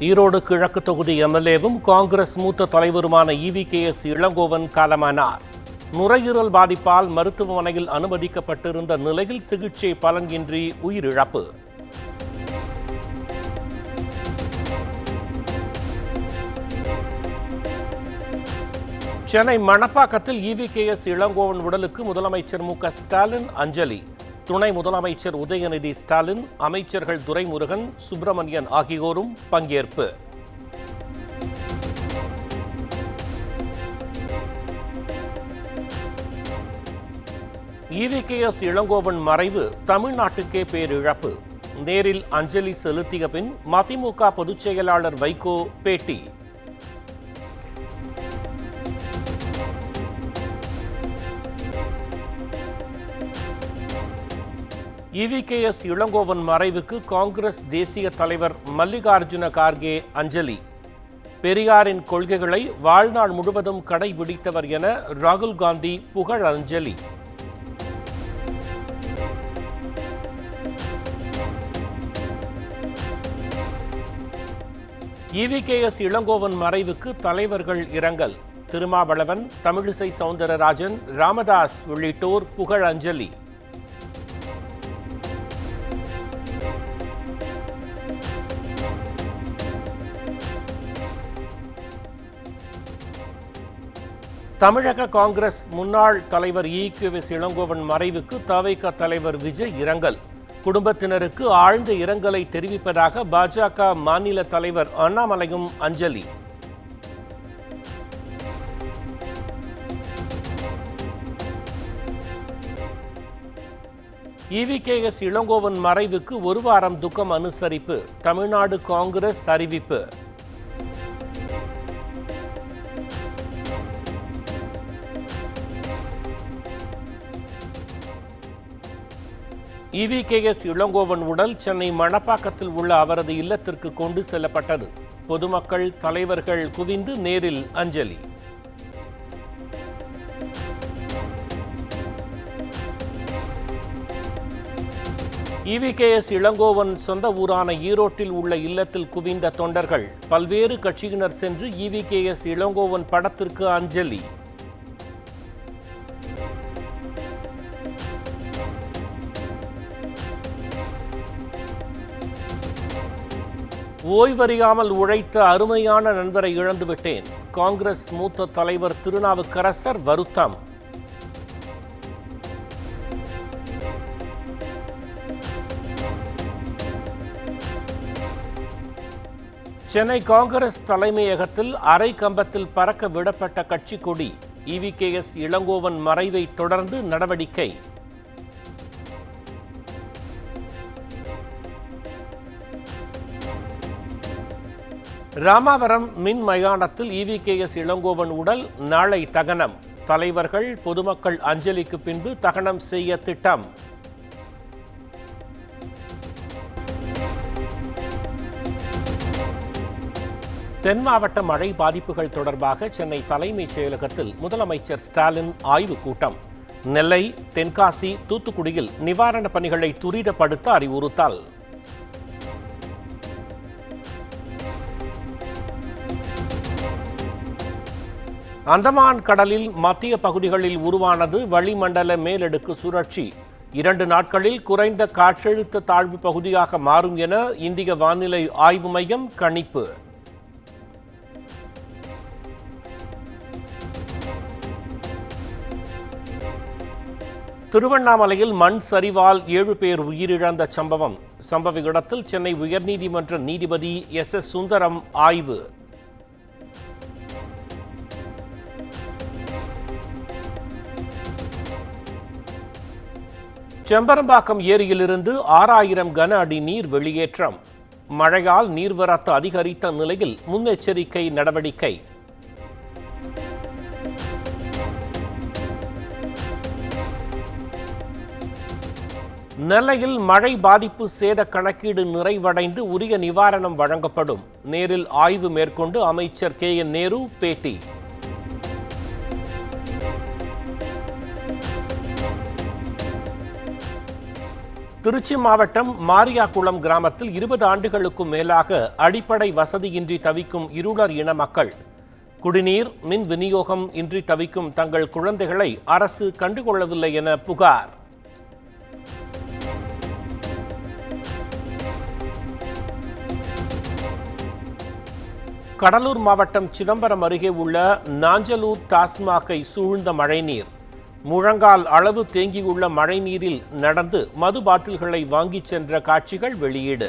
ஈரோடு கிழக்கு தொகுதி எம்எல்ஏவும் காங்கிரஸ் மூத்த தலைவருமான EVKS இளங்கோவன் காலமானார். நுரையீரல் பாதிப்பால் மருத்துவமனையில் அனுமதிக்கப்பட்டிருந்த நிலையில் சிகிச்சை பலனின்றி உயிரிழப்பு. சென்னை மணப்பாக்கத்தில் EVKS இளங்கோவன் உடலுக்கு முதலமைச்சர் மு.க.ஸ்டாலின் அஞ்சலி. துணை முதலமைச்சர் உதயநிதி ஸ்டாலின், அமைச்சர்கள் துரைமுருகன், சுப்பிரமணியன் ஆகியோரும் பங்கேற்பு. EVKS இளங்கோவன் மறைவு தமிழ்நாட்டுக்கே பேரிழப்பு. நேரில் அஞ்சலி செலுத்திய பின் மதிமுக பொதுச் செயலாளர் வைகோ பேட்டி. EVKS இளங்கோவன் மறைவுக்கு காங்கிரஸ் தேசிய தலைவர் மல்லிகார்ஜுன கார்கே அஞ்சலி. பெரியாரின் கொள்கைகளை வாழ்நாள் முழுவதும் கடைபிடித்தவர் என ராகுல் காந்தி புகழஞ்சலி. EVKS இளங்கோவன் மறைவுக்கு தலைவர்கள் இரங்கல். திருமாவளவன், தமிழிசை சவுந்தரராஜன், ராமதாஸ் உள்ளிட்டோர் புகழஞ்சலி. தமிழக காங்கிரஸ் முன்னாள் தலைவர் EVKS இளங்கோவன் மறைவுக்கு தவிக தலைவர் விஜய் இரங்கல். குடும்பத்தினருக்கு ஆழ்ந்த இரங்கலை தெரிவிப்பதாக பாஜக மாநில தலைவர் அண்ணாமலையும் அஞ்சலி. EVKS இளங்கோவன் மறைவுக்கு ஒரு வாரம் துக்கம் அனுசரிப்பு. தமிழ்நாடு காங்கிரஸ் அறிவிப்பு. EVKS இளங்கோவன் உடல் சென்னை மணப்பாக்கத்தில் உள்ள அவரது இல்லத்திற்கு கொண்டு செல்லப்பட்டது. பொதுமக்கள், தலைவர்கள் குவிந்து நேரில் அஞ்சலி. EVKS இளங்கோவன் சொந்த ஊரான ஈரோட்டில் உள்ள இல்லத்தில் குவிந்த தொண்டர்கள். பல்வேறு கட்சியினர் சென்று EVKS இளங்கோவன் படத்திற்கு அஞ்சலி. ஓய்வறியாமல் உழைத்த அருமையான நண்பரை இழந்துவிட்டேன். காங்கிரஸ் மூத்த தலைவர் திருநாவுக்கரசர் வருத்தம். சென்னை காங்கிரஸ் தலைமையகத்தில் அரை கம்பத்தில் பறக்க விடப்பட்ட கட்சி கொடி. EVKS இளங்கோவன் மறைவை தொடர்ந்து நடவடிக்கை. ராமாவரம் மின் மயானத்தில் EVKS இளங்கோவன் உடல் நாளை தகனம். தலைவர்கள், பொதுமக்கள் அஞ்சலிக்கு பின்பு தகனம் செய்ய திட்டம். தென் மாவட்ட மழை பாதிப்புகள் தொடர்பாக சென்னை தலைமைச் செயலகத்தில் முதலமைச்சர் ஸ்டாலின் ஆய்வுக் கூட்டம். நெல்லை, தென்காசி, தூத்துக்குடியில் நிவாரணப் பணிகளை துரிதப்படுத்த அறிவுறுத்தல். அந்தமான் கடலில் மத்திய பகுதிகளில் உருவானது வளிமண்டல மேலடுக்கு சுழற்சி. 2 நாட்களில் குறைந்த காற்றழுத்த தாழ்வு பகுதியாக மாறும் என இந்திய வானிலை ஆய்வு மையம் கணிப்பு. திருவண்ணாமலையில் மண் சரிவால் 7 பேர் உயிரிழந்த சம்பவ இடத்தில் சென்னை உயர்நீதிமன்ற நீதிபதி SS சுந்தரம் ஆய்வு. செம்பரம்பாக்கம் ஏரியிலிருந்து 6000 கன அடி நீர் வெளியேற்றம். மழையால் நீர்வரத்து அதிகரித்த நிலையில் முன்னெச்சரிக்கை நடவடிக்கை. நெல்லையில் மழை பாதிப்பு சேத கணக்கீடு நிறைவடைந்து உரிய நிவாரணம் வழங்கப்படும். நேரில் ஆய்வு மேற்கொண்டு அமைச்சர் KN நேரு பேட்டி. திருச்சி மாவட்டம் மாரியாக்குளம் கிராமத்தில் 20 ஆண்டுகளுக்கும் மேலாக அடிப்படை வசதியின்றி தவிக்கும் இருளர் இன மக்கள் குடிநீர், மின் விநியோகம் இன்றி தவிக்கும் தங்கள் குழந்தைகளை அரசு கண்டுகொள்ளவில்லை என புகார். கடலூர் மாவட்டம் சிதம்பரம் அருகே உள்ள நாஞ்சலூர் டாஸ்மாகை சூழ்ந்த மழைநீர். முழங்கால் அளவு தேங்கியுள்ள மழைநீரில் நடந்து மது பாட்டில்களை வாங்கிச் சென்ற காட்சிகள் வெளியீடு.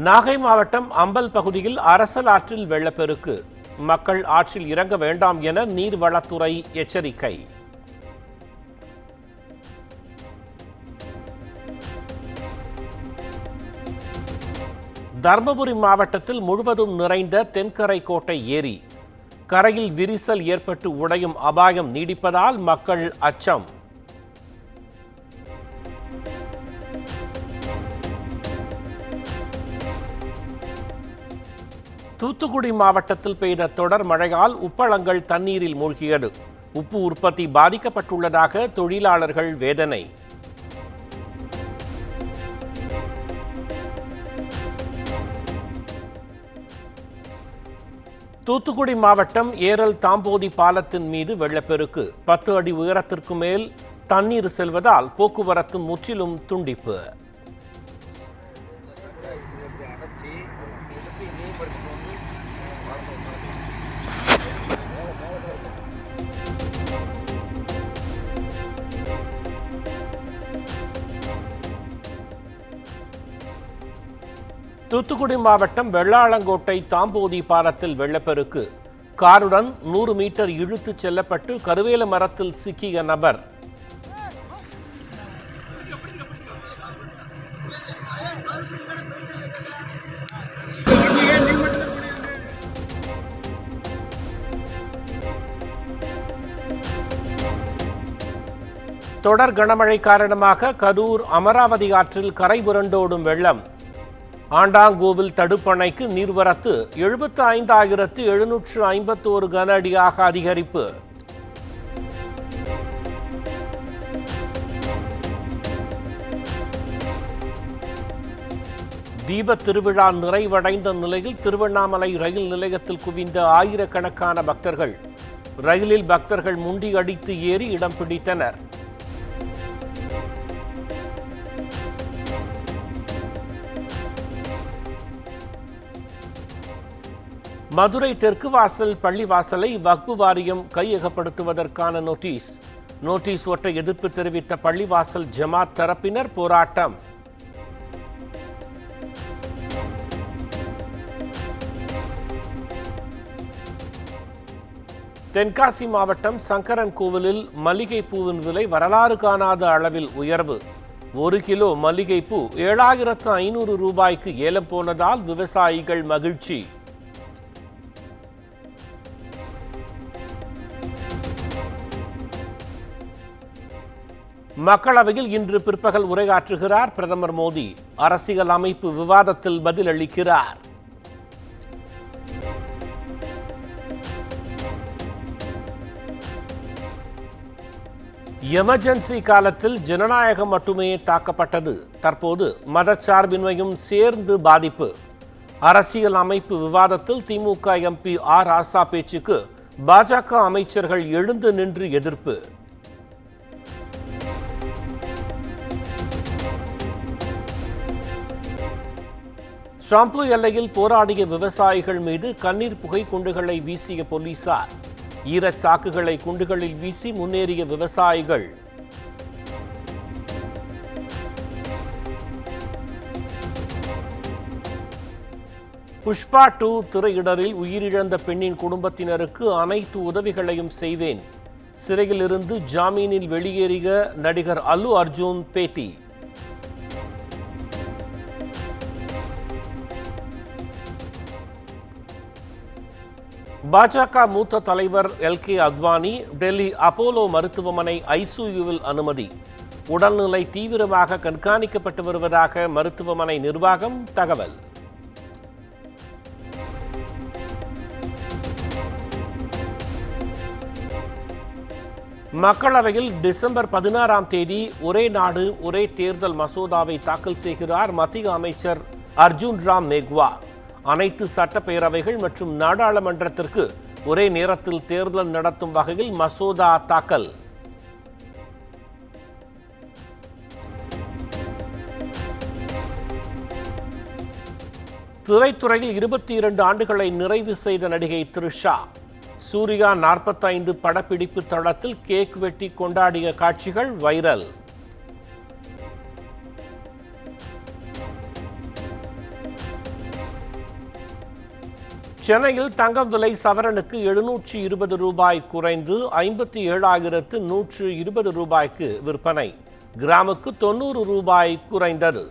நாகை மாவட்டம் அம்பல் பகுதியில் அரசல் ஆற்றில் வெள்ளப்பெருக்கு. மக்கள் ஆற்றில் இறங்க வேண்டாம் என நீர்வளத்துறை எச்சரிக்கை. தர்மபுரி மாவட்டத்தில் முழுவதும் நிறைந்த தென்கரை கோட்டை ஏரி. கரையில் விரிசல் ஏற்பட்டு உடையும் அபாயம் நீடிப்பதால் மக்கள் அச்சம். தூத்துக்குடி மாவட்டத்தில் பெய்த தொடர் மழையால் உப்பளங்கள் தண்ணீரில் மூழ்கியது. உப்பு உற்பத்தி பாதிக்கப்பட்டுள்ளதாக தொழிலாளர்கள் வேதனை. தூத்துக்குடி மாவட்டம் ஏரல் தாம்போதி பாலத்தின் மீது வெள்ளப்பெருக்கு. 10 அடி உயரத்திற்கு மேல் தண்ணீர் செல்வதால் போக்குவரத்து முற்றிலும் துண்டிப்பு. தூத்துக்குடி மாவட்டம் வெள்ளாளங்கோட்டை தாம்போதி பாலத்தில் வெள்ளப்பெருக்கு. காருடன் 100 மீட்டர் இழுத்துச் செல்லப்பட்டு கருவேல மரத்தில் சிக்கிய நபர். தொடர் கனமழை காரணமாக கரூர் அமராவதி ஆற்றில் கரை புரண்டோடும் வெள்ளம். ஆண்டாங்கோவில் தடுப்பணைக்கு நீர்வரத்து 75,751 கன அடியாக அதிகரிப்பு. தீப திருவிழா நிறைவடைந்த நிலையில் திருவண்ணாமலை ரயில் நிலையத்தில் குவிந்த ஆயிரக்கணக்கான பக்தர்கள். ரயிலில் பக்தர்கள் முண்டி அடித்து ஏறி இடம் பிடித்தனர். மதுரை தெற்கு வாசல் பள்ளிவாசலை வக்பு வாரியம் கையகப்படுத்துவதற்கான நோட்டீஸ் ஒட்ட எதிர்ப்பு தெரிவித்த பள்ளிவாசல் ஜமாத் தரப்பினர் போராட்டம். தென்காசி மாவட்டம் சங்கரன் கோவிலில் மல்லிகை பூவின் விலை வரலாறு காணாத அளவில் உயர்வு. 1 கிலோ மல்லிகை பூ 7,500 ரூபாய்க்கு ஏலம் போனதால் விவசாயிகள் மகிழ்ச்சி. மக்களவையில் இன்று பிற்பகல் உரையாற்றுகிறார் பிரதமர் மோடி. அரசியல் அமைப்பு விவாதத்தில் பதில் அளிக்கிறார். எமர்ஜென்சி காலத்தில் ஜனநாயகம் மட்டுமே தாக்கப்பட்டது. தற்போது மதச்சார்பின்மையும் சேர்ந்து பாதிப்பு. அரசியல் அமைப்பு விவாதத்தில் திமுக எம்பி ஆர் ராசா பேச்சுக்கு பாஜக அமைச்சர்கள் எழுந்து நின்று எதிர்ப்பு. ஷாம்பு எல்லையில் போராடிய விவசாயிகள் மீது கண்ணீர் புகை குண்டுகளை வீசிய போலீசார். ஈரச்சாக்குகளை குண்டுகளில் வீசி முன்னேறிய விவசாயிகள். புஷ்பா 2 திரையிடலில் உயிரிழந்த பெண்ணின் குடும்பத்தினருக்கு அனைத்து உதவிகளையும் செய்வேன். சிறையில் இருந்து ஜாமீனில் வெளியேறிய நடிகர் அல்லு அர்ஜுன் பேட்டி. பாஜக மூத்த தலைவர் எல்.கே. அத்வானி டெல்லி அப்போலோ மருத்துவமனை ஐசியூவில் அனுமதி. உடல்நிலை தீவிரமாக கண்காணிக்கப்பட்டு வருவதாக மருத்துவமனை நிர்வாகம் தகவல். மக்களவையில் டிசம்பர் 16ஆம் தேதி ஒரே நாடு ஒரே தேர்தல் மசோதாவை தாக்கல் செய்கிறார் மத்திய அமைச்சர் அர்ஜுன் ராம் மேக்வால். அனைத்து சட்டப்பேரவைகள் மற்றும் நாடாளுமன்றத்திற்கு ஒரே நேரத்தில் தேர்தல் நடத்தும் வகையில் மசோதா தாக்கல். திரைத்துறையில் 22 ஆண்டுகளை நிறைவு செய்த நடிகை த்ரிஷா சூர்யா 45 படப்பிடிப்பு தளத்தில் கேக் வெட்டி கொண்டாடிய காட்சிகள் வைரல். சென்னையில் தங்கம் விலை சவரனுக்கு 720 ரூபாய் குறைந்து 57,120 ரூபாய்க்கு விற்பனை. கிராமுக்கு 90 ரூபாய் குறைந்தது.